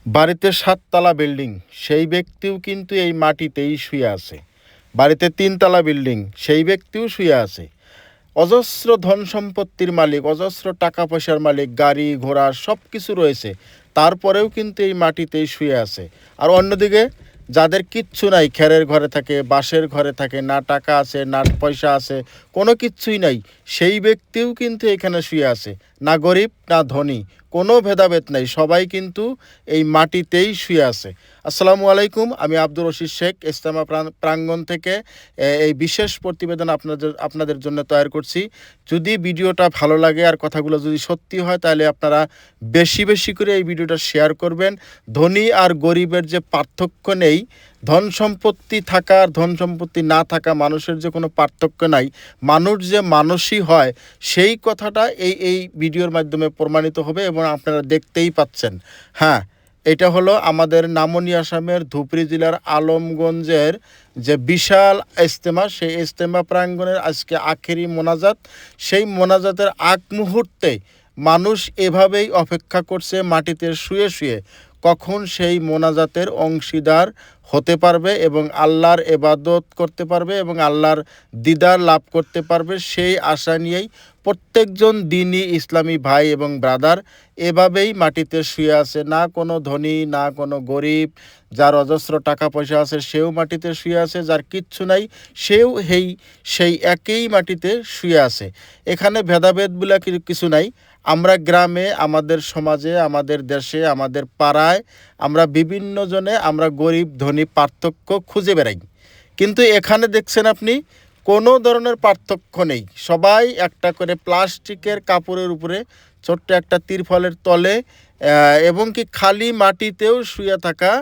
বাড়িতে ৭ তলা বিল্ডিং, সেই ব্যক্তিও কিন্তু এই মাটিতেই শুয়ে আছে। বাড়িতে ৩ তলা বিল্ডিং, সেই ব্যক্তিও শুয়ে আছে। অজস্র ধন সম্পত্তির মালিক, অজস্র টাকা পয়সার মালিক, গাড়ি ঘোড়া সব কিছু রয়েছে, তারপরেও কিন্তু এই মাটিতেই শুয়ে আছে। আর অন্যদিকে যাদের কিচ্ছু নাই, খেরের ঘরে থাকে, বাঁশের ঘরে থাকে, না টাকা আছে না পয়সা আছে, কোনো কিচ্ছুই নাই, সেই ব্যক্তিও কিন্তু এখানে শুয়ে আছে। না গরিব না ধনী, কোনো ভেদাভেদ নাই, সবাই কিন্তু এই মাটিতেই শুয়ে আছে। আসসালামু আলাইকুম, আমি আব্দুর রশিদ শেখ ইজতেমা প্রাঙ্গণ থেকে এই বিশেষ প্রতিবেদন আপনাদের জন্য তৈরি করছি। যদি ভিডিওটা ভালো লাগে আর কথাগুলো যদি সত্যি হয়, তাহলে আপনারা বেশি বেশি করে এই ভিডিওটা শেয়ার করবেন। ধনী আর গরিবের যে পার্থক্য নেই, ধন সম্পত্তি থাকা আর ধন সম্পত্তি না থাকা মানুষের যে কোনো পার্থক্য নাই, মানুষ যে মানুষই হয়, সেই কথাটা এই ভিডিওর মাধ্যমে প্রমাণিত হবে এবং আপনারা দেখতেই পাচ্ছেন। হ্যাঁ, এটা হলো আমাদের নামনি আসামের ধুবড়ী জেলার আলমগঞ্জের যে বিশাল ইজতেমা, সেই ইজতেমা প্রাঙ্গণের আজকে আখেরি মোনাজাত। সেই মোনাজাতের আগ মুহূর্তে মানুষ এভাবেই অপেক্ষা করছে মাটিতে শুয়ে শুয়ে, কখন সেই মোনাজাতের অংশীদার হতে পারবে এবং আল্লাহর ইবাদত করতে পারবে এবং আল্লাহর দিদার লাভ করতে পারবে। সেই আশা নিয়েই প্রত্যেকজন দিনই ইসলামী ভাই এবং ব্রাদার এভাবেই মাটিতে শুয়ে আছে। না কোনো ধনী না কোনো গরিব, যার অজস্র টাকা পয়সা আছে সেও মাটিতে শুয়ে আছে, যার কিচ্ছু নাই সেও সেই একই মাটিতে শুয়ে আছে। এখানে ভেদাভেদ বলে কিছু নাই। আমরা গ্রামে, আমাদের সমাজে, আমাদের দেশে, আমাদের পাড়ায় আমরা বিভিন্ন জনে আমরা গরিব ধনী পার্থক্য খুঁজে বেড়াই, কিন্তু এখানে দেখছেন আপনি কোনো ধরনের পার্থক্য নেই। সবাই একটা করে প্লাস্টিকের কাপড়ের উপরে ছোট্ট একটা তিরফলের তলে এবং কি খালি মাটিতেও শুয়ে থাকা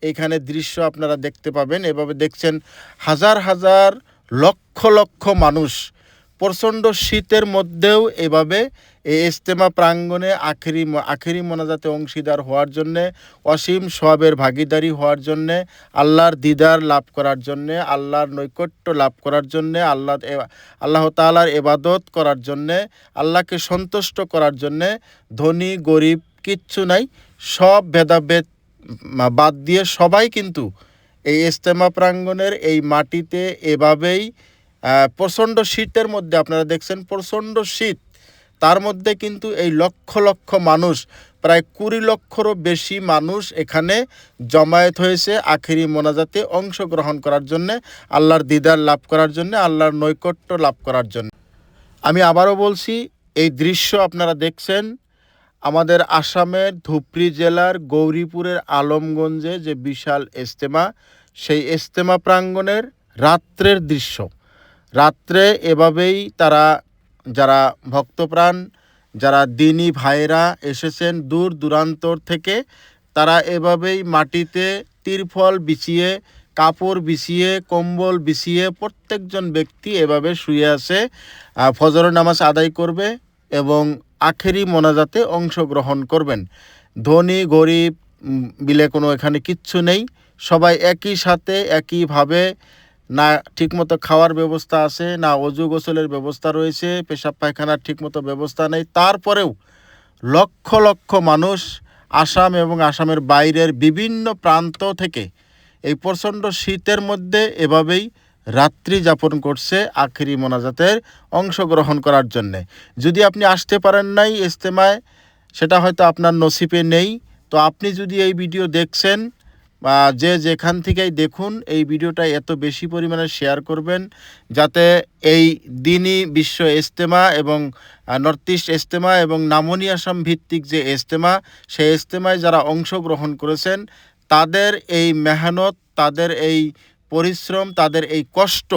এইখানে দৃশ্য আপনারা দেখতে পাবেন। এভাবে দেখছেন হাজার হাজার লক্ষ লক্ষ মানুষ প্রচণ্ড শীতের মধ্যেও এভাবে এই ইজতেমা প্রাঙ্গণে আখেরি মোনাজাতে অংশীদার হওয়ার জন্যে, অসীম সওয়াবের ভাগিদারি হওয়ার জন্যে, আল্লাহর দিদার লাভ করার জন্যে, আল্লাহর নৈকট্য লাভ করার জন্যে, আল্লাহ তাআলার ইবাদত করার জন্যে, আল্লাহকে সন্তুষ্ট করার জন্যে ধনী গরিব কিচ্ছু নাই, সব ভেদাভেদ বাদ দিয়ে সবাই কিন্তু এই ইজতেমা প্রাঙ্গণের এই মাটিতে এভাবেই প্রচণ্ড শীতের মধ্যে, আপনারা দেখছেন প্রচণ্ড শীত, তার মধ্যে কিন্তু এই লক্ষ লক্ষ মানুষ, প্রায় 20 লক্ষরও বেশি মানুষ এখানে জমায়েত হয়েছে আখেরি মোনাজাতে অংশগ্রহণ করার জন্যে, আল্লাহর দিদার লাভ করার জন্যে, আল্লাহর নৈকট্য লাভ করার জন্য। আমি আবারও বলছি, এই দৃশ্য আপনারা দেখছেন আমাদের আসামের ধুবড়ী জেলার গৌরীপুরের আলমগঞ্জে যে বিশাল ইজতেমা, সেই ইজতেমা প্রাঙ্গণের রাত্রের দৃশ্য। রাত্রে এভাবেই তারা, যারা ভক্তপ্রাণ, যারা দিনী ভাইরা এসেছেন দূর দূরান্তর থেকে, তারা এভাবেই মাটিতে তিরফল বিছিয়ে, কাপড় বিছিয়ে, কম্বল বিছিয়ে প্রত্যেকজন ব্যক্তি এভাবে শুয়ে আছে, ফজরের নামাজ আদায় করবে এবং আখেরি মোনাজাতে অংশগ্রহণ করবেন। ধনী গরিব বিলে কোনো এখানে কিচ্ছু নেই, সবাই একই সাথে একইভাবে, না ঠিকমতো খাওয়ার ব্যবস্থা আছে, না অজু গোসলের ব্যবস্থা রয়েছে, পেশাব পায়খানার ঠিকমতো ব্যবস্থা নেই, তারপরেও লক্ষ লক্ষ মানুষ আসাম এবং আসামের বাইরের বিভিন্ন প্রান্ত থেকে এই প্রচণ্ড শীতের মধ্যে এভাবেই রাত্রি যাপন করছে আখেরি মোনাজাতের অংশগ্রহণ করার জন্যে। যদি আপনি আসতে পারেন নাই ইজতেমায়, সেটা হয়তো আপনার নসিবে নেই, তো আপনি যদি এই ভিডিও দেখছেন বা যে যেখান থেকেই দেখুন, এই ভিডিওটা এত বেশি পরিমাণে শেয়ার করবেন যাতে এই দিনই বিশ্ব ইজতেমা এবং নর্থ ইস্ট ইজতেমা এবং নামনি আসাম ভিত্তিক যে ইজতেমা, সেই ইজতেমায় যারা অংশগ্রহণ করেছেন তাদের এই মেহনত, তাদের এই পরিশ্রম, তাদের এই কষ্ট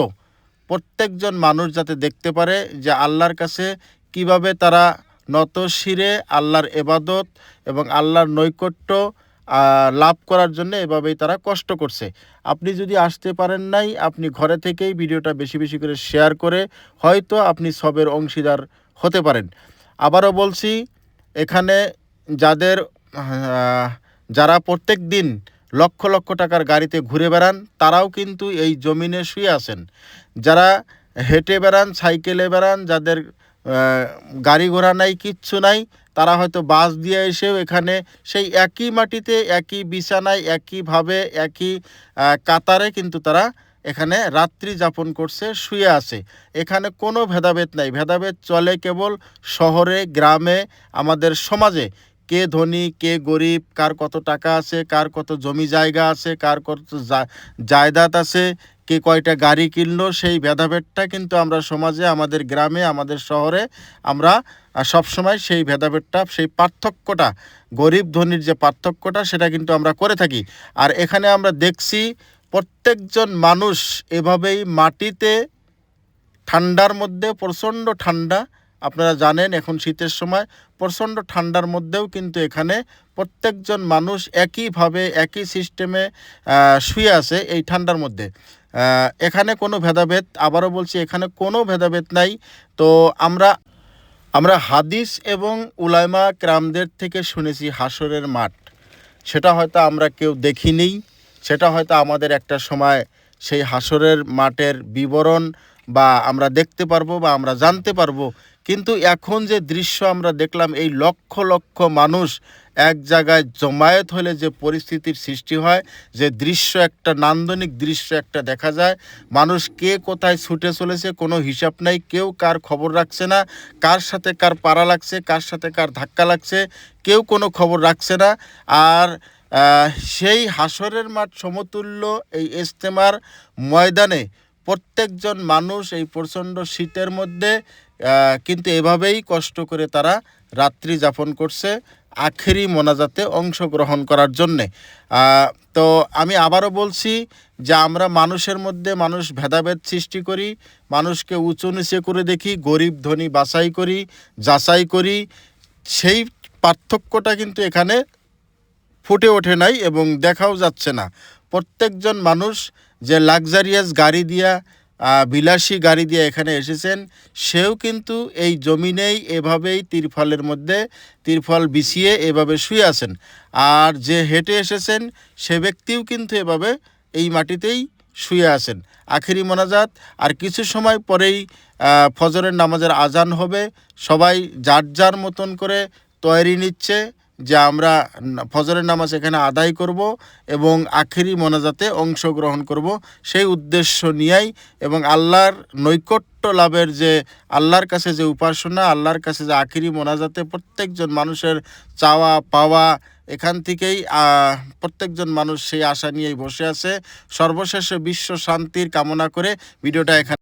প্রত্যেকজন মানুষ যাতে দেখতে পারে যে আল্লাহর কাছে কিভাবে তারা নত শিরে আল্লাহর ইবাদত এবং আল্লাহর নৈকট্য লাভ করার জন্য এভাবেই তারা কষ্ট করছে। আপনি যদি আসতে পারেন নাই, আপনি ঘরে থেকেই ভিডিওটা বেশি বেশি করে শেয়ার করে হয়তো আপনি সবের অংশীদার হতে পারেন। আবারও বলছি, এখানে যারা প্রত্যেক দিন লক্ষ লক্ষ টাকার গাড়িতে ঘুরে বেড়ান, তারাও কিন্তু এই জমিনে শুয়ে আছেন। যারা হেঁটে বেড়ান, সাইকেলে বেড়ান, যাদের গাড়ি ঘোড়া নাই, কিচ্ছু নাই, তারা হয়তো বাস দিয়ে এসেও এখানে সেই একই মাটিতে একই বিছানায় একইভাবে একই কাতারে কিন্তু তারা এখানে রাত্রি যাপন করছে, শুয়ে আছে। এখানে কোনো ভেদাভেদ নাই, ভেদাভেদ চলে কেবল শহরে, গ্রামে, আমাদের সমাজে। কে ধনী কে গরিব, কার কত টাকা আছে, কার কত জমি জায়গা আছে, কার কত জায়দাদ আছে, কে কয়টা গাড়ি কিনলো, সেই ভেদাভেদটা কিন্তু আমরা সমাজে, আমাদের গ্রামে, আমাদের শহরে আমরা সবসময় সেই ভেদাভেদটা, সেই পার্থক্যটা, গরিব ধনীর যে পার্থক্যটা, সেটা কিন্তু আমরা করে থাকি। আর এখানে আমরা দেখছি প্রত্যেকজন মানুষ এভাবেই মাটিতে, ঠান্ডার মধ্যে, প্রচণ্ড ঠান্ডা, আপনারা জানেন এখন শীতের সময়, প্রচণ্ড ঠান্ডার মধ্যেও কিন্তু এখানে প্রত্যেকজন মানুষ একইভাবে একই সিস্টেমে শুয়ে আছে এই ঠান্ডার মধ্যে। এখানে কোনো ভেদাভেদ, আবারও বলছি, এখানে কোনো ভেদাভেদ নাই। তো আমরা হাদিস এবং উলামা কেরামদের থেকে শুনেছি হাসরের মাঠ, সেটা হয়তো আমরা কেউ দেখিনি, সেটা হয়তো আমাদের একটা সময় সেই হাসরের মাঠের বিবরণ বা আমরা দেখতে পারবো বা আমরা জানতে পারবো। কিন্তু এখন যে দৃশ্য আমরা দেখলাম, এই লক্ষ লক্ষ মানুষ এক জায়গায় জমায়েত হলে যে পরিস্থিতির সৃষ্টি হয়, যে দৃশ্য, একটা নান্দনিক দৃশ্য একটা দেখা যায়, মানুষ কে কোথায় ছুটে চলেছে কোনো হিসাব নাই, কেউ কার খবর রাখছে না, কার সাথে কার পাড়া লাগছে, কার সাথে কার ধাক্কা লাগছে, কেউ কোনো খবর রাখছে না। আর সেই হাসরের মাঠ সমতুল্য এই ইজতেমার ময়দানে প্রত্যেকজন মানুষ এই প্রচণ্ড শীতের মধ্যে কিন্তু এভাবেই কষ্ট করে তারা রাত্রি যাপন করছে আখেরি মোনাজাতে অংশগ্রহণ করার জন্যে। তো আমি আবারও বলছি যে আমরা মানুষের মধ্যে মানুষ ভেদাভেদ সৃষ্টি করি, মানুষকে উঁচু নিচে করে দেখি, গরিব ধনী বাছাই করি, যাচাই করি, সেই পার্থক্যটা কিন্তু এখানে ফুটে ওঠে নাই এবং দেখাও যাচ্ছে না। প্রত্যেকজন মানুষ যে লাক্সারিয়াস গাড়ি দিয়া, বিলাসী গাড়ি দিয়ে এখানে এসেছেন, সেও কিন্তু এই জমিনেই এভাবেই তিরফলের মধ্যে তিরফল বিছিয়ে এভাবে শুয়ে আছেন। আর যে হেঁটে এসেছেন সে ব্যক্তিও কিন্তু এভাবে এই মাটিতেই শুয়ে আছেন। আখেরি মোনাজাত আর কিছু সময় পরেই ফজরের নামাজের আজান হবে। সবাই যার যার মতন করে তৈরি নিচ্ছে যে আমরা ফজরের নামাজ এখানে আদায় করব এবং আখেরি মোনাজাতে অংশগ্রহণ করব, সেই উদ্দেশ্য নিয়েই এবং আল্লাহর নৈকট্য লাভের যে, আল্লাহর কাছে যে উপাসনা, আল্লাহর কাছে যে আখেরি মোনাজাতে প্রত্যেকজন মানুষের চাওয়া পাওয়া, এখান থেকেই প্রত্যেকজন মানুষ সেই আশা নিয়েই বসে আছে। সর্বশেষে বিশ্ব শান্তির কামনা করে ভিডিওটা এখানে